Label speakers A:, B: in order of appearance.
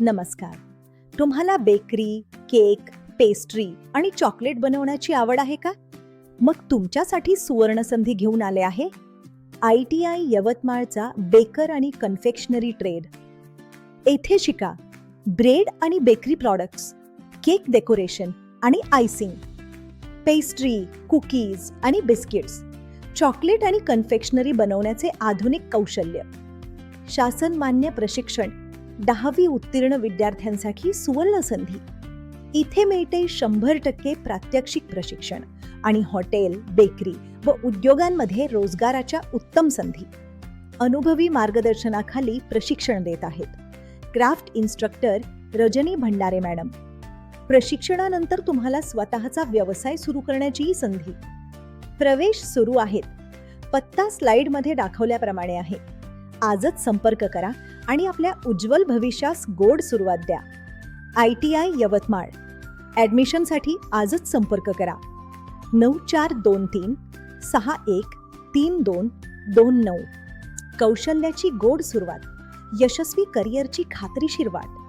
A: नमस्कार. तुम्हाला bakery, cake, pastry आणि चॉकलेट बनवण्याची आवड आहे का? मग तुमच्यासाठी सुवर्णसंधी घेऊन आले आहे ITI यवतमाळचा बेकर आणि कन्फेक्शनरी ट्रेड. येथे शिका ब्रेड आणि बेकरी प्रॉडक्ट्स, केक डेकोरेशन आणि आयसिंग, पेस्ट्री, कुकीज आणि बिस्किट्स, चॉकलेट आणि कन्फेक्शनरी बनवण्याचे आधुनिक कौशल्य, शासनमान्य प्रशिक्षण, 10वी उत्तीर्ण विद्यार्थ्यांसाठी सुवर्ण संधी. इथे मिळते 100% प्रात्यक्षिक प्रशिक्षण आणि हॉटेल, बेकरी व उद्योगांमध्ये रोजगाराच्या उत्तम संधी. अनुभवी मार्गदर्शनाखाली प्रशिक्षण देत आहेत craft instructor Rajani Bhandare madam. प्रशिक्षणानंतर तुम्हाला स्वतःचा व्यवसाय सुरू करण्याचीही संधी. प्रवेश सुरू आहेत. पत्ता स्लाइडमध्ये दाखवल्याप्रमाणे आहे. आजच संपर्क करा आणि आपल्या उज्ज्वल भविष्यास गोड सुरुवात द्या. ITI यवतमाळ. ॲडमिशनसाठी आजच संपर्क करा 9423 613229. कौशल्याची गोड सुरुवात, यशस्वी करिअरची खात्रीशीर वाट.